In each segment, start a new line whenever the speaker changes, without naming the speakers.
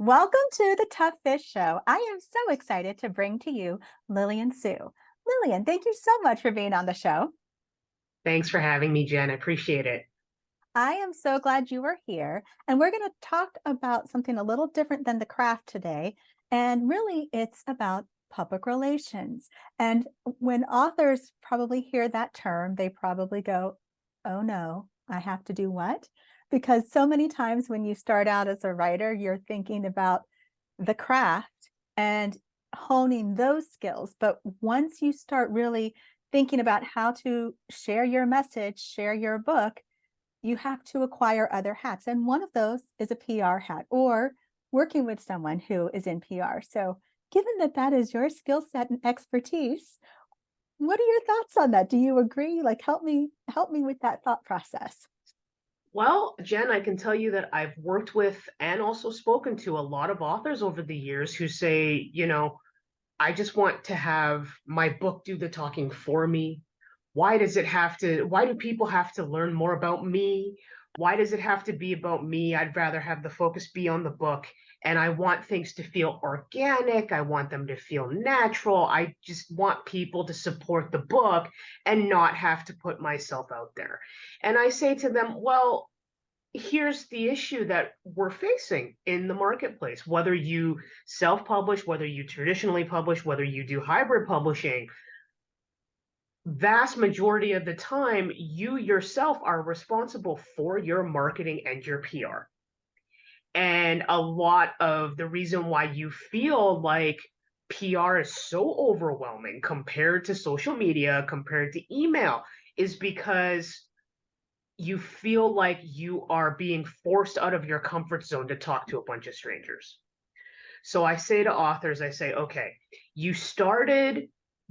Welcome to the Tough Fish Show. I am so excited to bring to you Lilian Sue. Lilian, thank you so much for being on the show.
Thanks for having me, Jen. I appreciate it.
I am so glad you are here. And we're going to talk about something a little different than the craft today. And really, it's about public relations. And when authors probably hear that term, they probably go, oh no, I have to do what? Because so many times when you start out as a writer, you're thinking about the craft and honing those skills. But once you start really thinking about how to share your message, share your book, you have to acquire other hats. And one of those is a PR hat or working with someone who is in PR. So, given that that is your skill set and expertise, what are your thoughts on that? Do you agree? Like, help me with that thought process.
Well, Jen, I can tell you that I've worked with and also spoken to a lot of authors over the years who say, I just want to have my book do the talking for me. Why do people have to learn more about me? Why does it have to be about me? I'd rather have the focus be on the book. And I want things to feel organic. I want them to feel natural. I just want people to support the book and not have to put myself out there. And I say to them, well, here's the issue that we're facing in the marketplace. Whether you self publish, whether you traditionally publish, whether you do hybrid publishing, vast majority of the time, you yourself are responsible for your marketing and your PR. And a lot of the reason why you feel like PR is so overwhelming compared to social media, compared to email, is because you feel like you are being forced out of your comfort zone to talk to a bunch of strangers. So I say to authors, I say, okay, you started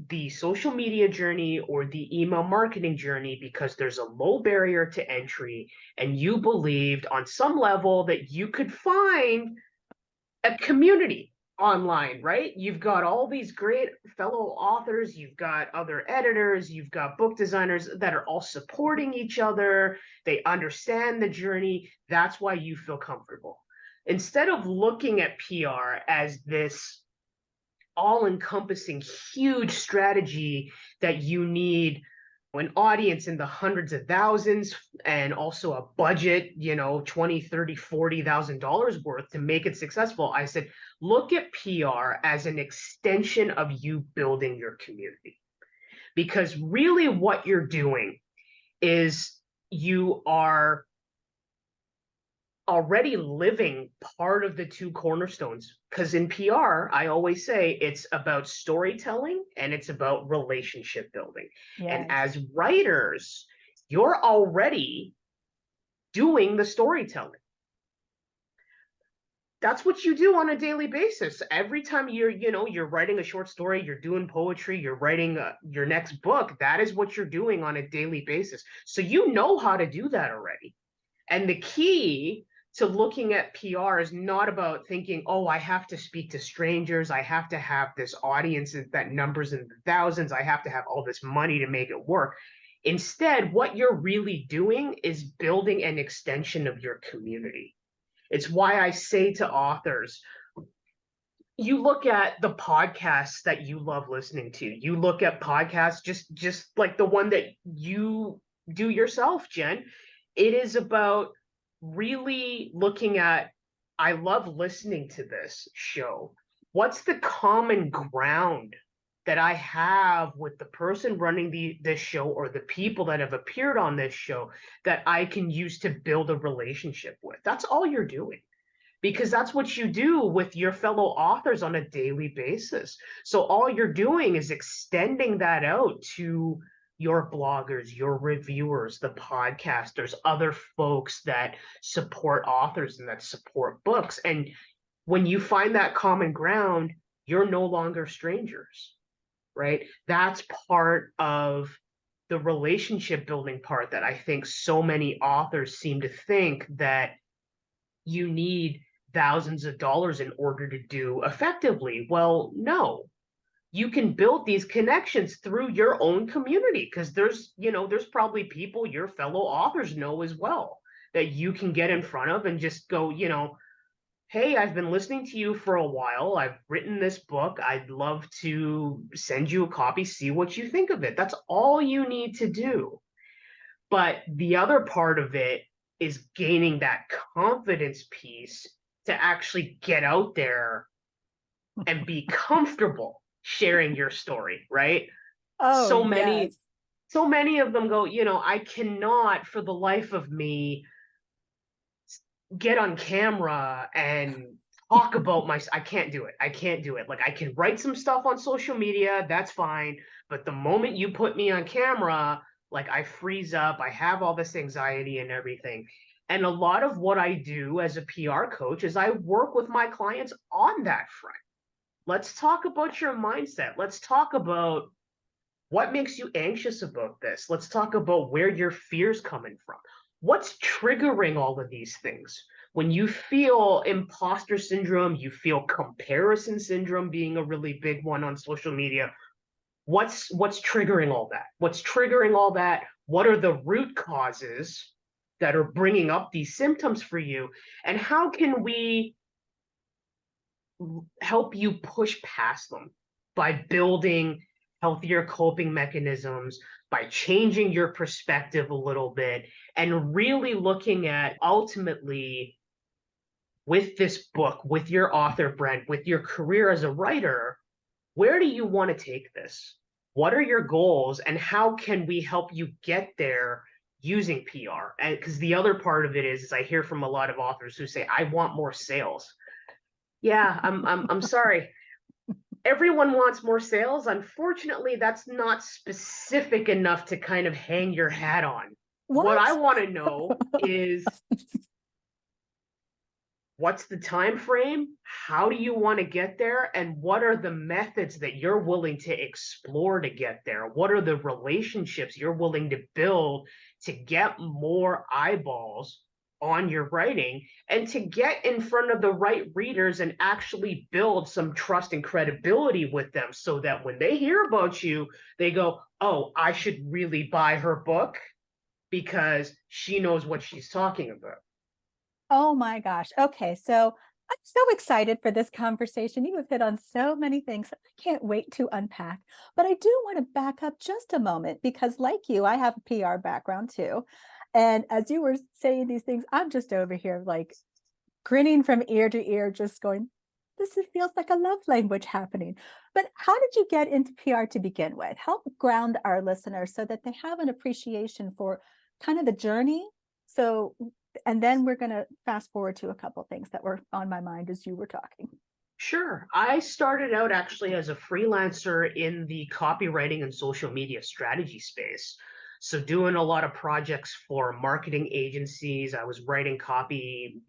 the social media journey or the email marketing journey because there's a low barrier to entry, and you believed on some level that you could find a community online, right? You've got all these great fellow authors, you've got other editors, you've got book designers that are all supporting each other. They understand the journey. That's why you feel comfortable. Instead of looking at PR as this all encompassing huge strategy that you need an audience in the hundreds of thousands and also a budget, 20, 30, $40,000 worth to make it successful. I said, look at PR as an extension of you building your community. Because really what you're doing is you are already living part of the two cornerstones. Because in PR, I always say it's about storytelling and it's about relationship building. And
Yes.
as writers, you're already doing the storytelling. That's what you do on a daily basis. Every time you're writing a short story, you're doing poetry, you're writing your next book, that is what you're doing on a daily basis. So you know how to do that already. And the key to looking at PR is not about thinking, oh, I have to speak to strangers. I have to have this audience that numbers in the thousands. I have to have all this money to make it work. Instead, what you're really doing is building an extension of your community. It's why I say to authors, you look at the podcasts that you love listening to. You look at podcasts just like the one that you do yourself, Jen. It is about really looking at, I love listening to this show. What's the common ground that I have with the person running this show or the people that have appeared on this show that I can use to build a relationship with? That's all you're doing, because that's what you do with your fellow authors on a daily basis. So all you're doing is extending that out to your bloggers, your reviewers, the podcasters, other folks that support authors and that support books. And when you find that common ground, you're no longer strangers, right? That's part of the relationship building part that I think so many authors seem to think that you need thousands of dollars in order to do effectively. Well, no, you can build these connections through your own community, because there's probably people your fellow authors know as well that you can get in front of and just go, hey, I've been listening to you for a while. I've written this book. I'd love to send you a copy, see what you think of it. That's all you need to do. But the other part of it is gaining that confidence piece to actually get out there and be comfortable sharing your story, right?
Oh,
So many
yes.
so many of them go, I cannot for the life of me get on camera and talk about my I can't do it. I can't do it. Like I can write some stuff on social media, that's fine, but the moment you put me on camera, like I freeze up, I have all this anxiety and everything. And a lot of what I do as a PR coach is I work with my clients on that front. Let's talk about your mindset. Let's talk about what makes you anxious about this? Let's talk about where your fear's coming from. What's triggering all of these things? When you feel imposter syndrome, you feel comparison syndrome being a really big one on social media. What's triggering all that? What's triggering all that? What are the root causes that are bringing up these symptoms for you? And how can we help you push past them by building healthier coping mechanisms, by changing your perspective a little bit, and really looking at ultimately with this book, with your author, Brent, with your career as a writer, where do you want to take this? What are your goals, and how can we help you get there using PR? And because the other part of it is I hear from a lot of authors who say, I want more sales. Yeah, I'm sorry. Everyone wants more sales. Unfortunately, that's not specific enough to kind of hang your hat on. What I
What?
want to know is what's the time frame? How do you want to get there? And what are the methods that you're willing to explore to get there? What are the relationships you're willing to build to get more eyeballs on your writing and to get in front of the right readers and actually build some trust and credibility with them so that when they hear about you, they go, oh, I should really buy her book because she knows what she's talking about.
Oh my gosh. Okay, so I'm so excited for this conversation. You have hit on so many things. I can't wait to unpack. But I do want to back up just a moment because, like you, I have a PR background too. And as you were saying these things, I'm just over here like grinning from ear to ear, just going, feels like a love language happening. But how did you get into PR to begin with? Help ground our listeners so that they have an appreciation for kind of the journey. So, and then we're going to fast forward to a couple things that were on my mind as you were talking.
Sure. I started out actually as a freelancer in the copywriting and social media strategy space. So, doing a lot of projects for marketing agencies. I was writing copy,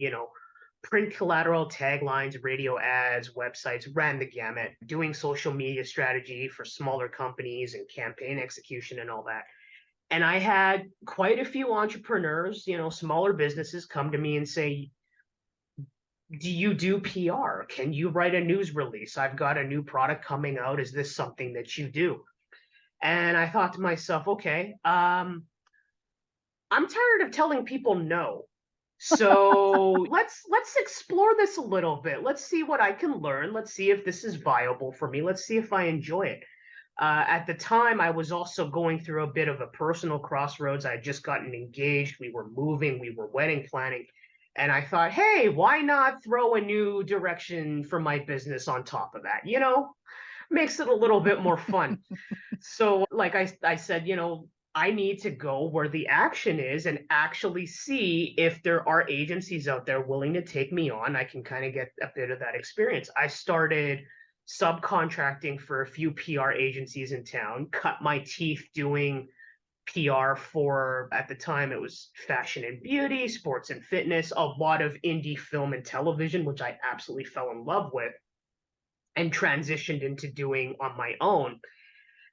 print collateral, taglines, radio ads, websites, ran the gamut, doing social media strategy for smaller companies and campaign execution and all that. And I had quite a few entrepreneurs, smaller businesses come to me and say, do you do PR? Can you write a news release? I've got a new product coming out. Is this something that you do? And I thought to myself, okay, I'm tired of telling people no. So let's explore this a little bit. Let's see what I can learn. Let's see if this is viable for me. Let's see if I enjoy it. At the time, I was also going through a bit of a personal crossroads. I had just gotten engaged. We were moving. We were wedding planning. And I thought, hey, why not throw a new direction for my business on top of that? Makes it a little bit more fun. So, like I said, I need to go where the action is and actually see if there are agencies out there willing to take me on. I can kind of get a bit of that experience. I started subcontracting for a few PR agencies in town, cut my teeth doing PR for, at the time, it was fashion and beauty, sports and fitness, a lot of indie film and television, which I absolutely fell in love with and transitioned into doing on my own.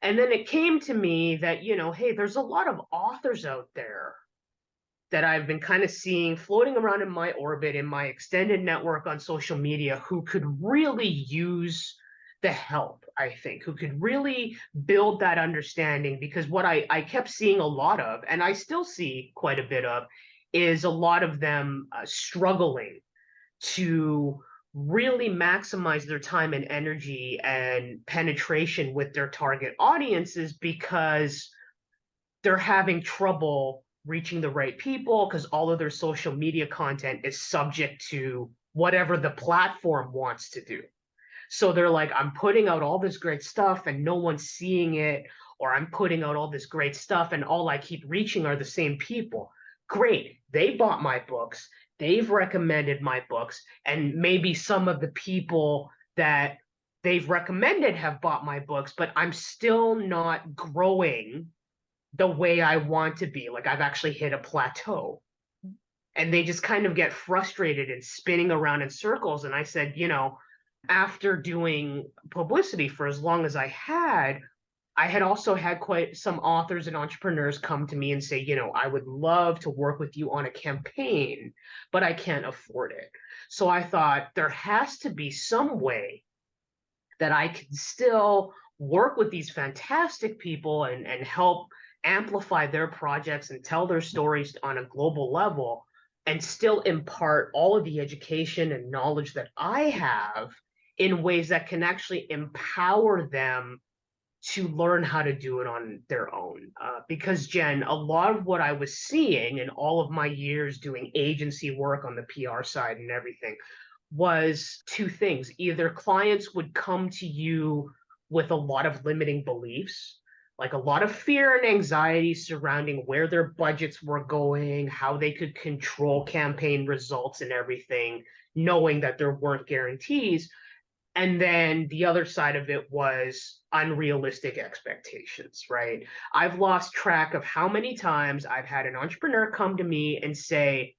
And then it came to me that, hey, there's a lot of authors out there that I've been kind of seeing floating around in my orbit, in my extended network on social media, who could really use the help, I think, who could really build that understanding. Because what I kept seeing a lot of, and I still see quite a bit of, is a lot of them struggling to really maximize their time and energy and penetration with their target audiences because they're having trouble reaching the right people because all of their social media content is subject to whatever the platform wants to do. So they're like, I'm putting out all this great stuff and no one's seeing it, or I'm putting out all this great stuff and all I keep reaching are the same people. Great. They bought my books. They've recommended my books. And maybe some of the people that they've recommended have bought my books, but I'm still not growing the way I want to be. Like I've actually hit a plateau. And they just kind of get frustrated and spinning around in circles. And I said, after doing publicity for as long as I had also had quite some authors and entrepreneurs come to me and say, I would love to work with you on a campaign, but I can't afford it. So I thought there has to be some way that I can still work with these fantastic people and help amplify their projects and tell their stories on a global level and still impart all of the education and knowledge that I have in ways that can actually empower them to learn how to do it on their own. Because, Jen, a lot of what I was seeing in all of my years doing agency work on the PR side and everything was two things. Either clients would come to you with a lot of limiting beliefs, like a lot of fear and anxiety surrounding where their budgets were going, how they could control campaign results and everything, knowing that there weren't guarantees. And then the other side of it was unrealistic expectations, right? I've lost track of how many times I've had an entrepreneur come to me and say,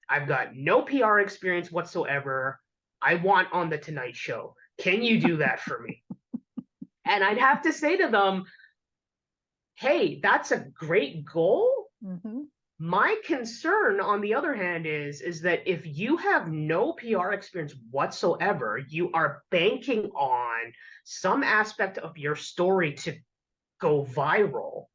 I've got no PR experience whatsoever. I want on the Tonight Show. Can you do that for me? And I'd have to say to them, hey, that's a great goal.
Mm-hmm.
My concern, on the other hand, is that if you have no PR experience whatsoever, you are banking on some aspect of your story to go viral.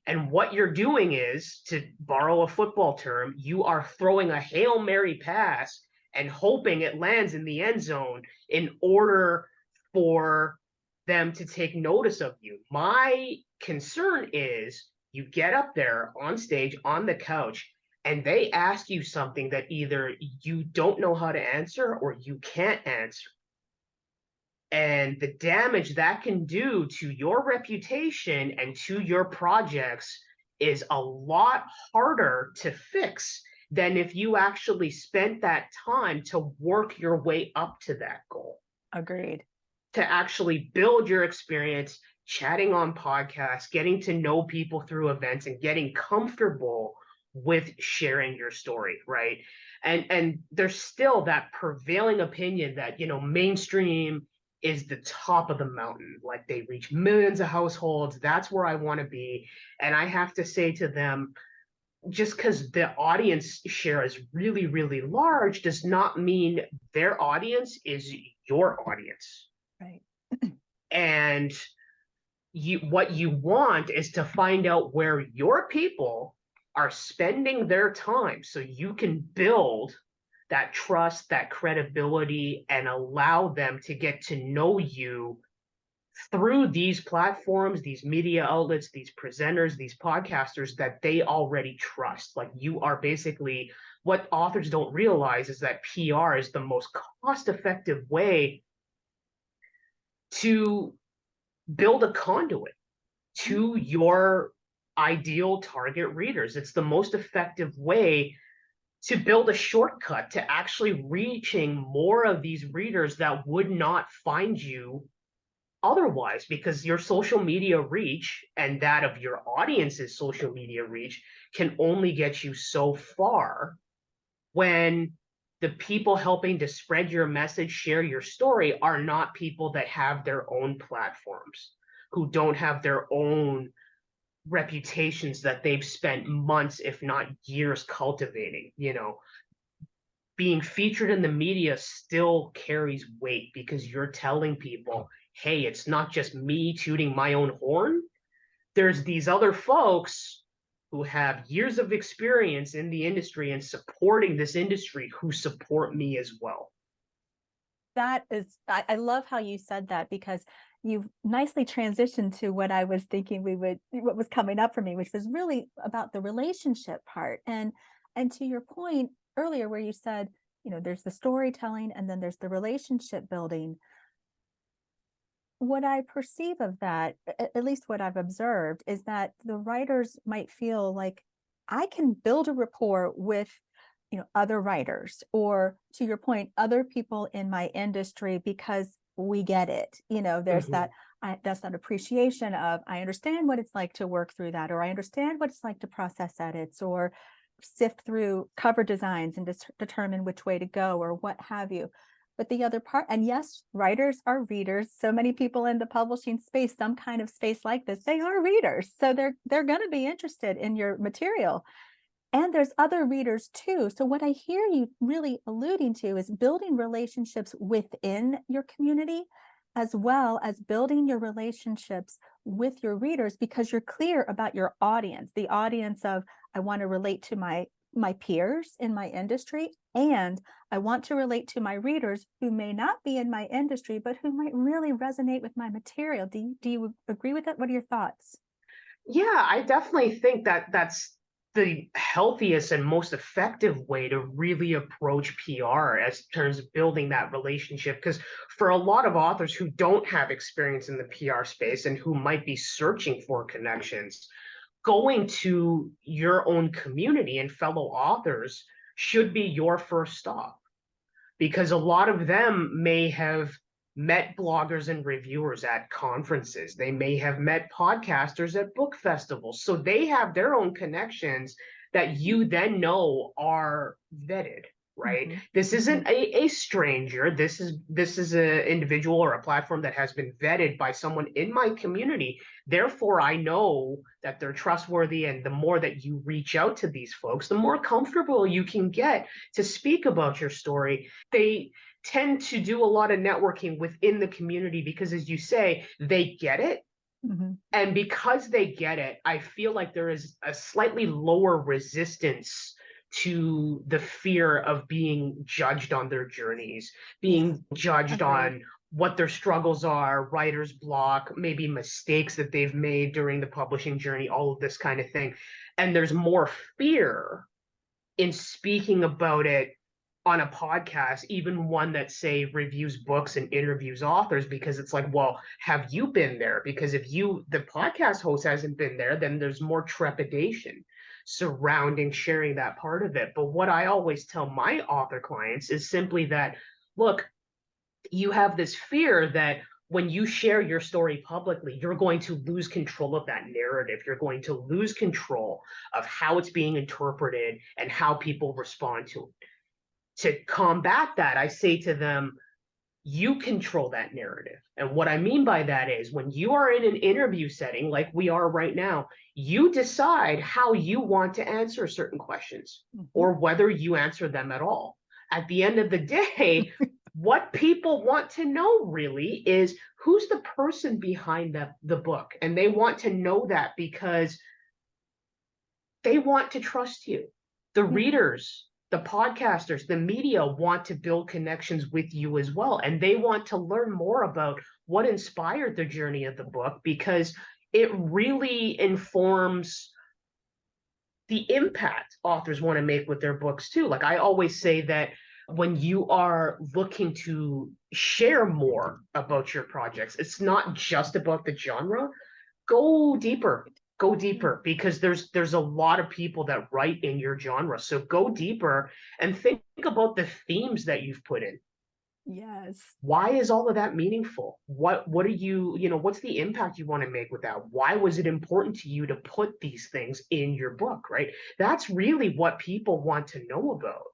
And what you're doing is, to borrow a football term, you are throwing a Hail Mary pass and hoping it lands in the end zone in order for them to take notice of you. My concern is you get up there on stage on the couch and they ask you something that either you don't know how to answer or you can't answer. And the damage that can do to your reputation and to your projects is a lot harder to fix than if you actually spent that time to work your way up to that goal.
Agreed.
To actually build your experience, chatting on podcasts, getting to know people through events, and getting comfortable with sharing your story, right? And there's still that prevailing opinion that, mainstream is the top of the mountain. Like they reach millions of households. That's where I want to be. And I have to say to them, just because the audience share is really, really large does not mean their audience is your audience.
Right.
And what you want is to find out where your people are spending their time so you can build that trust, that credibility, and allow them to get to know you through these platforms, these media outlets, these presenters, these podcasters that they already trust. Like you are basically, what authors don't realize is that PR is the most cost-effective way to build a conduit to your ideal target readers. It's the most effective way to build a shortcut to actually reaching more of these readers that would not find you otherwise, because your social media reach and that of your audience's social media reach can only get you so far when the people helping to spread your message, share your story, are not people that have their own platforms, who don't have their own reputations that they've spent months, if not years, cultivating. Being featured in the media still carries weight because you're telling people, hey, it's not just me tooting my own horn. There's these other folks who have years of experience in the industry and supporting this industry who support me as well.
That is, I love how you said that, because you've nicely transitioned to what I was thinking what was coming up for me, which was really about the relationship part. And to your point earlier, where you said, there's the storytelling and then there's the relationship building. What I perceive of that, at least what I've observed, is that the writers might feel like I can build a rapport with other writers, or to your point, other people in my industry, because we get it. There's
Mhm.
that's that appreciation of, I understand what it's like to work through that, or I understand what it's like to process edits or sift through cover designs and determine which way to go, or what have you. But the other part, and yes, writers are readers. So many people in the publishing space, some kind of space like this, they are readers. So they're going to be interested in your material. And there's other readers too. So what I hear you really alluding to is building relationships within your community, as well as building your relationships with your readers, because you're clear about your audience, the audience of, I want to relate to my peers in my industry, and I want to relate to my readers who may not be in my industry, but who might really resonate with my material. Do you agree with that? What are your thoughts?
Yeah, I definitely think that that's the healthiest and most effective way to really approach PR as terms of building that relationship. Because for a lot of authors who don't have experience in the PR space and who might be searching for connections, going to your own community and fellow authors should be your first stop, because a lot of them may have met bloggers and reviewers at conferences. They may have met podcasters at book festivals. So they have their own connections that you then know are vetted, right?
Mm-hmm.
This
Mm-hmm.
isn't a stranger. This is an individual or a platform that has been vetted by someone in my community. Therefore, I know that they're trustworthy. And the more that you reach out to these folks, the more comfortable you can get to speak about your story. They tend to do a lot of networking within the community because, as you say, they get it.
Mm-hmm.
And because they get it, I feel like there is a slightly lower resistance to the fear of being judged on their journeys,
Yes,
being judged
agreed.
on what their struggles are, writer's block, maybe mistakes that they've made during the publishing journey, all of this kind of thing. And there's more fear in speaking about it on a podcast, even one that, say, reviews books and interviews authors, because it's like, well, have you been there? Because if the podcast host hasn't been there, then there's more trepidation surrounding sharing that part of it. But what I always tell my author clients is simply that, look, you have this fear that when you share your story publicly, you're going to lose control of that narrative. You're going to lose control of how it's being interpreted and how people respond to it. To combat that, I say to them, you control that narrative. And what I mean by that is, when you are in an interview setting like we are right now, you decide how you want to answer certain questions
Mm-hmm.
or whether you answer them at all. At the end of the day, what people want to know really is who's the person behind the book. And they want to know that because they want to trust you. The
Yes.
readers, the podcasters, the media want to build connections with you as well. And they want to learn more about what inspired the journey of the book, because it really informs the impact authors want to make with their books too. Like I always say that when you are looking to share more about your projects, it's not just about the genre. Go deeper. Go
Yes.
deeper, because there's a lot of people that write in your genre. So go deeper and think about the themes that you've put in.
Yes.
Why is all of that meaningful? What are what's the impact you want to make with that? Why was it important to you to put these things in your book, right? That's really what people want to know about,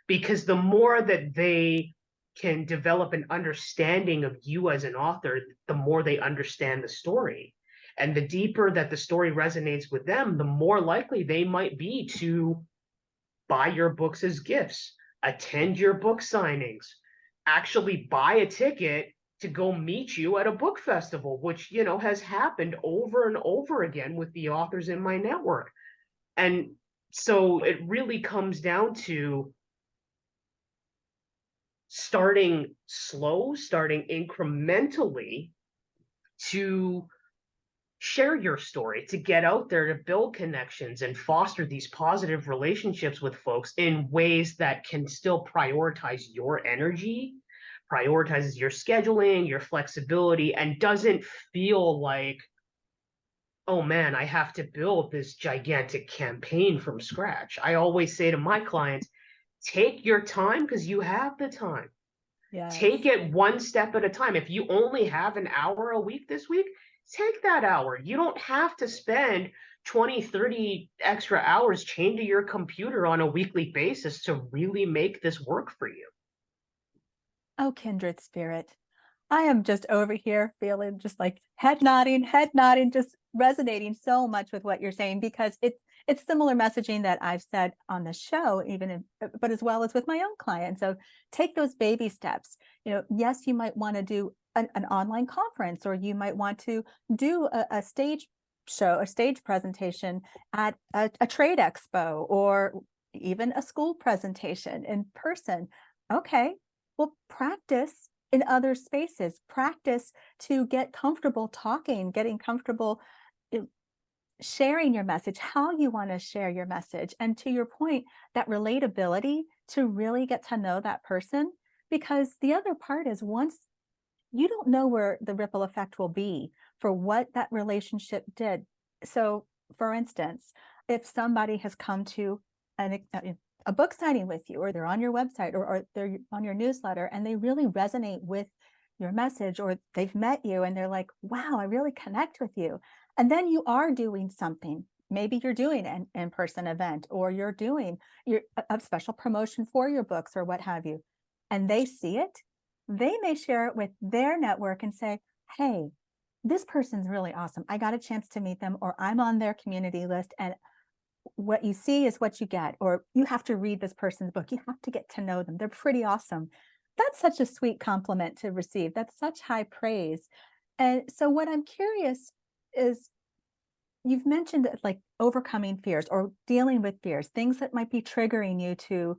because the more that they can develop an understanding of you as an author, the more they understand the story. And the deeper that the story resonates with them, the more likely they might be to buy your books as gifts, attend your book signings, actually buy a ticket to go meet you at a book festival, which, has happened over and over again with the authors in my network. And so it really comes down to starting slow, starting incrementally to share your story, to get out there, to build connections and foster these positive relationships with folks in ways that can still prioritize your energy, prioritizes your scheduling, your flexibility, and doesn't feel like, oh man, I have to build this gigantic campaign from scratch. I always say to my clients, take your time because you have the time. Take
Yes.
it one step at a time. If you only have an hour a week this week, take that hour. You don't have to spend 20, 30 extra hours chained to your computer on a weekly basis to really make this work for you.
Oh, kindred spirit. I am just over here feeling just like head nodding, just resonating so much with what you're saying because it's similar messaging that I've said on the show, even in, but as well as with my own clients. So take those baby steps. Yes, you might want to do an online conference, or you might want to do a stage show, a stage presentation at a trade expo, or even a school presentation in person. Okay, well, practice in other spaces, practice to get comfortable talking, getting comfortable uh, sharing your message, how you want to share your message. And to your point, that relatability to really get to know that person. Because the other part is, once you don't know where the ripple effect will be for what that relationship did. So, for instance, if somebody has come to a book signing with you, or they're on your website, or they're on your newsletter, and they really resonate with your message, or they've met you and they're like, wow, I really connect with you. And then you are doing something. Maybe you're doing an in-person event, or you're doing a special promotion for your books, or what have you, and they see it, they may share it with their network and say, hey, this person's really awesome. I got a chance to meet them, or I'm on their community list. And what you see is what you get, or you have to read this person's book. You have to get to know them. They're pretty awesome. That's such a sweet compliment to receive. That's such high praise. And so, what I'm curious is, you've mentioned like overcoming fears or dealing with fears, things that might be triggering you to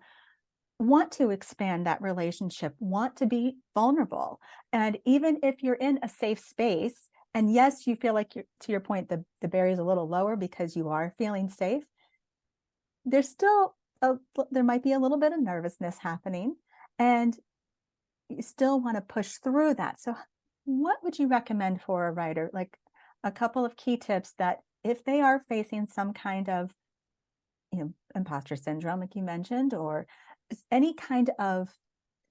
want to expand that relationship, want to be vulnerable. And even if you're in a safe space, and yes, you feel like, to your point, the barrier is a little lower because you are feeling safe, there's still there might be a little bit of nervousness happening, and you still want to push through that. So what would you recommend for a writer? Like a couple of key tips that, if they are facing some kind of imposter syndrome, like you mentioned, or any kind of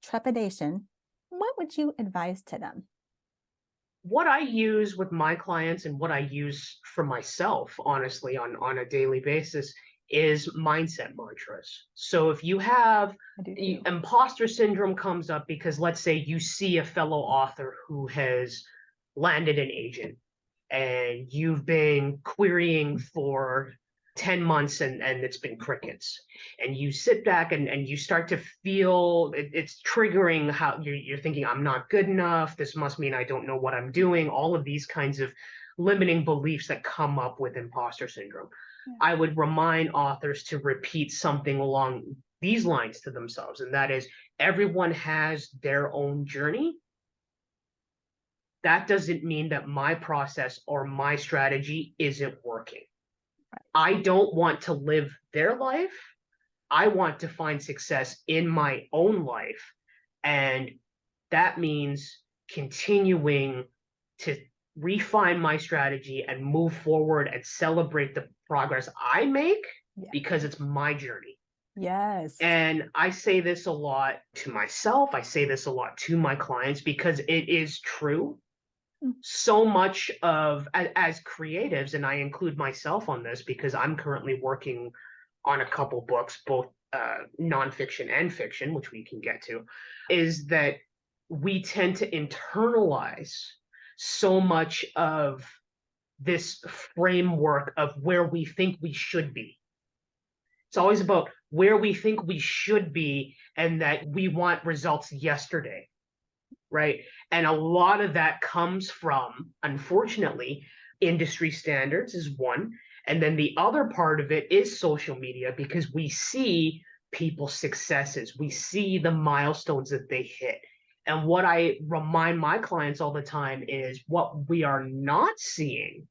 trepidation, what would you advise to them?
What I use with my clients and what I use for myself, honestly, on a daily basis is mindset mantras. So if you have
I do too.
imposter syndrome comes up because, let's say, you see a fellow author who has landed an agent and you've been querying for 10 months and it's been crickets, and you sit back and you start to feel it's triggering, how you're thinking, I'm not good enough, this must mean I don't know what I'm doing, all of these kinds of limiting beliefs that come up with imposter syndrome.
Yeah.
I would remind authors to repeat something along these lines to themselves, and that is, everyone has their own journey. That doesn't mean that my process or my strategy isn't working. I don't want to live their life. I want to find success in my own life. And that means continuing to refine my strategy and move forward and celebrate the progress I make,
Yeah.
because it's my journey.
Yes.
And I say this a lot to myself. I say this a lot to my clients because it is true.
Mm.
So much of, as creatives, and I include myself on this because I'm currently working on a couple books, both nonfiction and fiction, which we can get to, is that we tend to internalize so much of this framework of where we think we should be. It's always about where we think we should be and that we want results yesterday, right? And a lot of that comes from, unfortunately, industry standards is one. And then the other part of it is social media, because we see people's successes, we see the milestones that they hit. And what I remind my clients all the time is what we are not seeing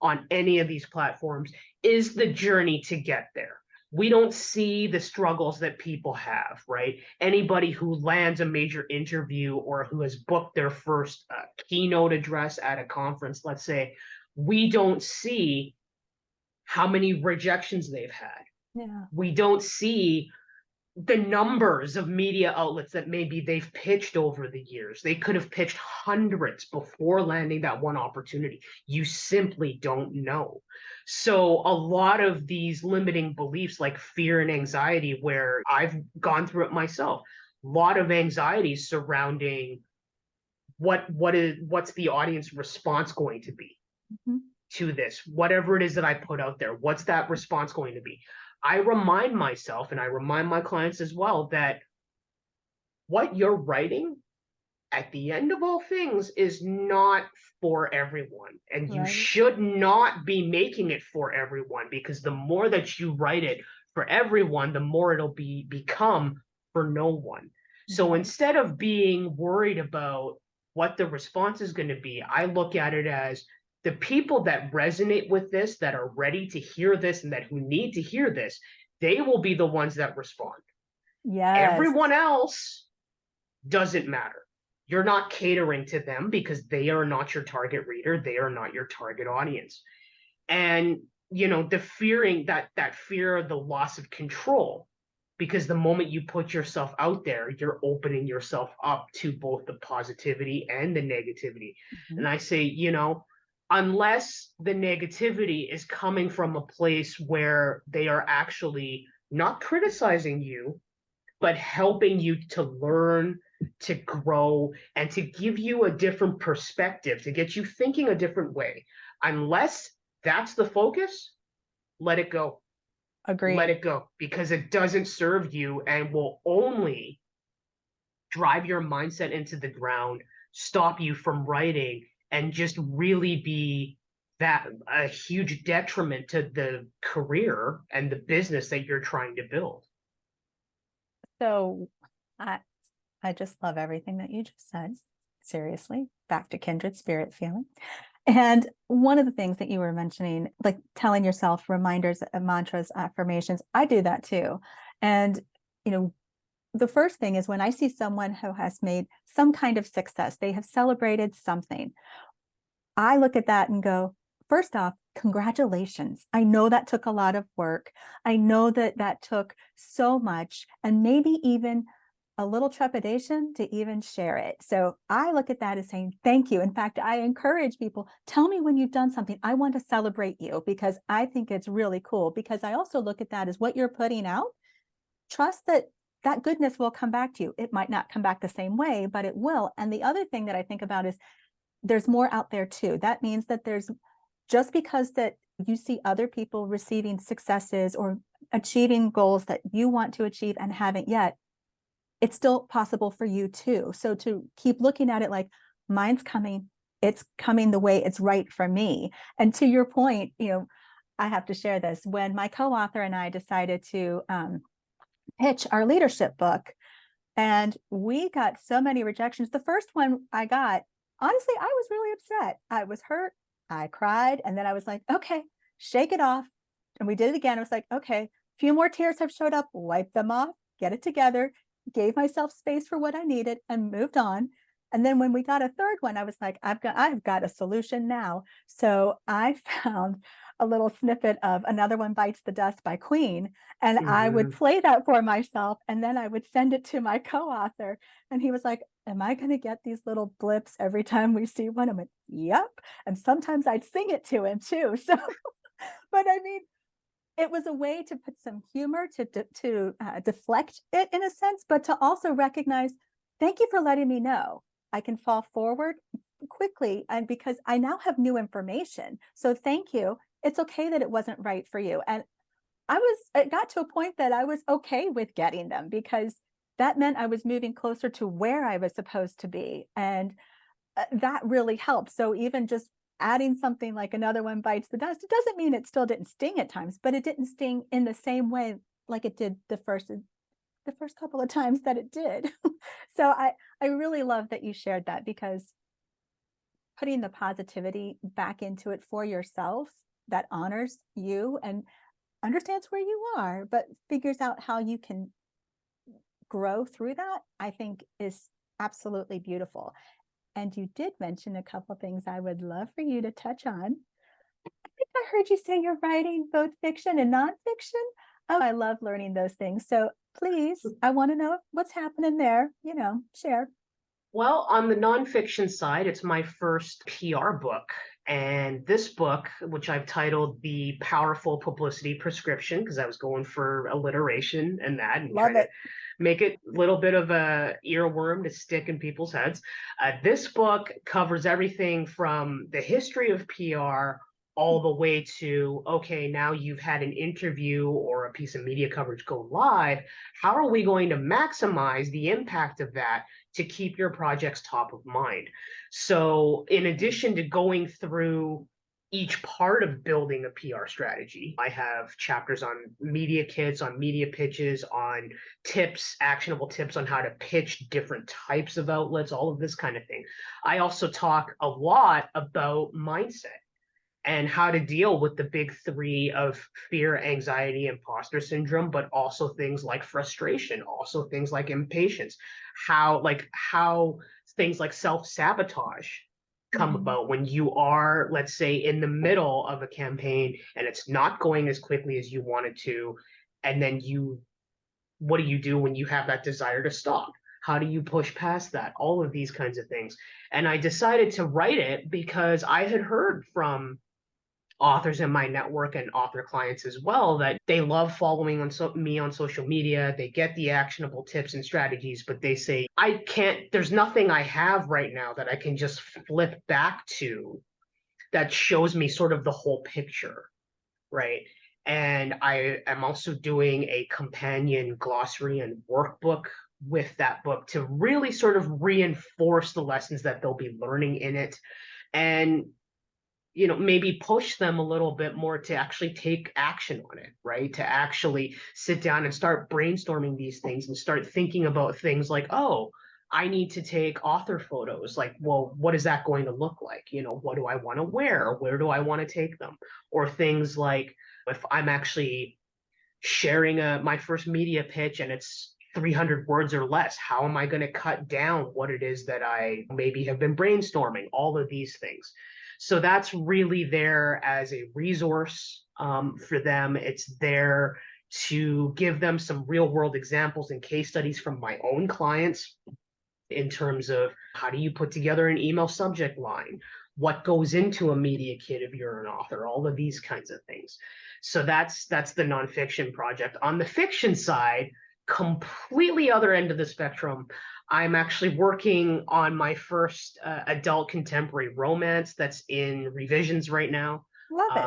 on any of these platforms is the journey to get there. We don't see the struggles that people have, right? Anybody who lands a major interview or who has booked their first keynote address at a conference, let's say, we don't see how many rejections they've had.
Yeah.
We don't see the numbers of media outlets that maybe they've pitched over the years. They could have pitched hundreds before landing that one opportunity. You simply don't know. So a lot of these limiting beliefs like fear and anxiety, where I've gone through it myself, a lot of anxiety surrounding what's the audience response going to be
Mhm.
to this, whatever it is that I put out there, what's that response going to be? I remind myself, and I remind my clients as well, that what you're writing at the end of all things is not for everyone. And you
Right.
should not be making it for everyone, because the more that you write it for everyone, the more it'll become for no one. So
Right.
instead of being worried about what the response is going to be, I look at it as the people that resonate with this, that are ready to hear this, and that who need to hear this, they will be the ones that respond.
Yes.
Everyone else doesn't matter. You're not catering to them because they are not your target reader. They are not your target audience. And, the that fear of the loss of control, because the moment you put yourself out there, you're opening yourself up to both the positivity and the negativity.
Mhm.
And I say, unless the negativity is coming from a place where they are actually not criticizing you, but helping you to learn, to grow, and to give you a different perspective, to get you thinking a different way. Unless that's the focus, let it go. Let
Agreed.
it go, because it doesn't serve you and will only drive your mindset into the ground, stop you from writing, and just really be that a huge detriment to the career and the business that you're trying to build.
So I I just love everything that you just said. Seriously, back to kindred spirit feeling. And one of the things that you were mentioning, like telling yourself reminders, mantras, affirmations, I do that too. And, you know, the first thing is when I see someone who has made some kind of success, they have celebrated something, I look at that and go, first off, congratulations. I know that took a lot of work. I know that that took so much, and maybe even a little trepidation to even share it. So I look at that as saying, thank you. In fact, I encourage people, tell me when you've done something. I want to celebrate you because I think it's really cool. Because I also look at that as what you're putting out. Trust that that goodness will come back to you. It might not come back the same way, but it will. And the other thing that I think about is there's more out there too. That means that there's just because that you see other people receiving successes or achieving goals that you want to achieve and haven't yet, it's still possible for you too. So to keep looking at it like mine's coming, it's coming the way it's right for me. And to your point, I have to share this. When my co-author and I decided to pitch our leadership book, and we got so many rejections. The first one I got, honestly, I was really upset. I was hurt. I cried. And then I was like, okay, shake it off. And we did it again. I was like, okay, a few more tears have showed up, wipe them off, get it together, gave myself space for what I needed and moved on. And then when we got a third one, I was like, I've got a solution now. So I found a little snippet of Another One Bites the Dust by Queen. And I would
Mhm.
play that for myself. And then I would send it to my co-author. And he was like, am I going to get these little blips every time we see one? I'm like, yep. And sometimes I'd sing it to him too. So, but I mean, it was a way to put some humor to deflect it in a sense, but to also recognize, thank you for letting me know. I can fall forward quickly, and because I now have new information. So thank you. It's okay that it wasn't right for you. And it got to a point that I was okay with getting them because that meant I was moving closer to where I was supposed to be. And that really helped. So even just adding something like another one bites the dust, it doesn't mean it still didn't sting at times, but it didn't sting in the same way like it did the first couple of times that it did. So I really love that you shared that, because putting the positivity back into it for yourself that honors you and understands where you are, but figures out how you can grow through that, I think is absolutely beautiful. And you did mention a couple things I would love for you to touch on. I think I heard you say you're writing both fiction and nonfiction. Oh, I love learning those things. So please, I want to know what's happening there. Share.
Well, on the nonfiction side, it's my first PR book. And this book, which I've titled The Powerful Publicity Prescription, because I was going for alliteration and that, and
Love
trying to
it.
make it a little bit of a earworm to stick in people's heads. This book covers everything from the history of PR all the way to, okay, now you've had an interview or a piece of media coverage go live. How are we going to maximize the impact of that to keep your projects top of mind? So, in addition to going through each part of building a PR strategy, I have chapters on media kits, on media pitches, on tips, actionable tips on how to pitch different types of outlets, all of this kind of thing. I also talk a lot about mindset and how to deal with the big three of fear, anxiety, imposter syndrome, but also things like frustration, also things like impatience, how things like self-sabotage come
Mhm.
about when you are, let's say, in the middle of a campaign and it's not going as quickly as you wanted to, and then what do you do when you have that desire to stop? How do you push past that? All of these kinds of things. And I decided to write it because I had heard from authors in my network and author clients as well that they love following me on social media. They get the actionable tips and strategies, but they say, I can't, there's nothing I have right now that I can just flip back to that shows me sort of the whole picture, right? And I am also doing a companion glossary and workbook with that book to really sort of reinforce the lessons that they'll be learning in it, and maybe push them a little bit more to actually take action on it, right? To actually sit down and start brainstorming these things and start thinking about things like, oh, I need to take author photos. Like, well, what is that going to look like? What do I want to wear? Where do I want to take them? Or things like, if I'm actually sharing my first media pitch and it's 300 words or less, how am I going to cut down what it is that I maybe have been brainstorming? All of these things. So that's really there as a resource for them. It's there to give them some real world examples and case studies from my own clients in terms of how do you put together an email subject line, what goes into a media kit if you're an author, all of these kinds of things. So that's the nonfiction project. On the fiction side, completely other end of the spectrum, I'm actually working on my first adult contemporary romance that's in revisions right now.
Love it.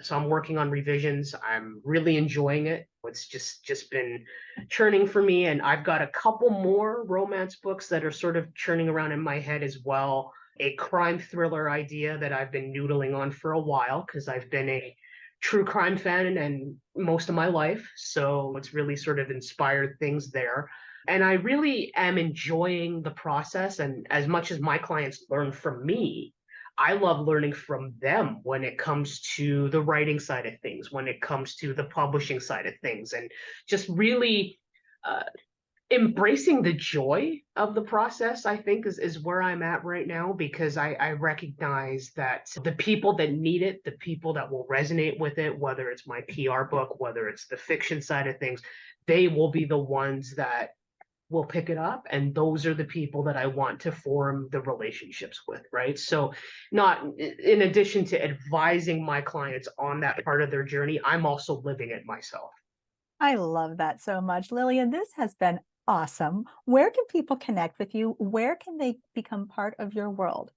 So I'm working on revisions. I'm really enjoying it. It's just been churning for me, and I've got a couple more romance books that are sort of churning around in my head as well. A crime thriller idea that I've been noodling on for a while because I've been a true crime fan and most of my life. So it's really sort of inspired things there. And I really am enjoying the process. And as much as my clients learn from me, I love learning from them when it comes to the writing side of things, when it comes to the publishing side of things, and just really uh, embracing the joy of the process. I think is where I'm at right now, because I recognize that the people that need it, the people that will resonate with it, whether it's my PR book, whether it's the fiction side of things, they will be the ones that will pick it up, and those are the people that I want to form the relationships with, right? So not in addition to advising my clients on that part of their journey, I'm also living it myself.
I love that so much. Lillian, this has been awesome. Where can people connect with you? Where can they become part of your world?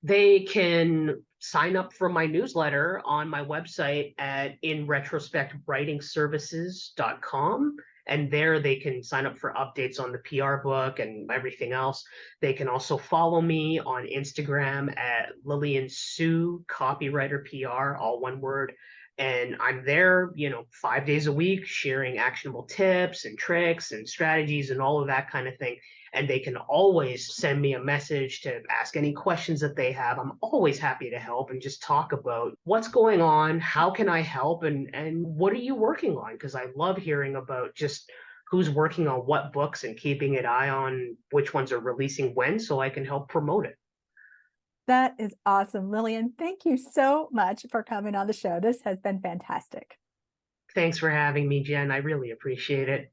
They can sign up for my newsletter on my website at inretrospectwritingservices.com. And there they can sign up for updates on the PR book and everything else. They can also follow me on Instagram at Lilian Sue, copywriter PR, all one word. And I'm there, 5 days a week, sharing actionable tips and tricks and strategies and all of that kind of thing. And they can always send me a message to ask any questions that they have. I'm always happy to help and just talk about what's going on, how can I help, and what are you working on? Because I love hearing about just who's working on what books and keeping an eye on which ones are releasing when so I can help promote it.
That is awesome. Lillian, thank you so much for coming on the show. This has been fantastic.
Thanks for having me, Jen. I really appreciate it.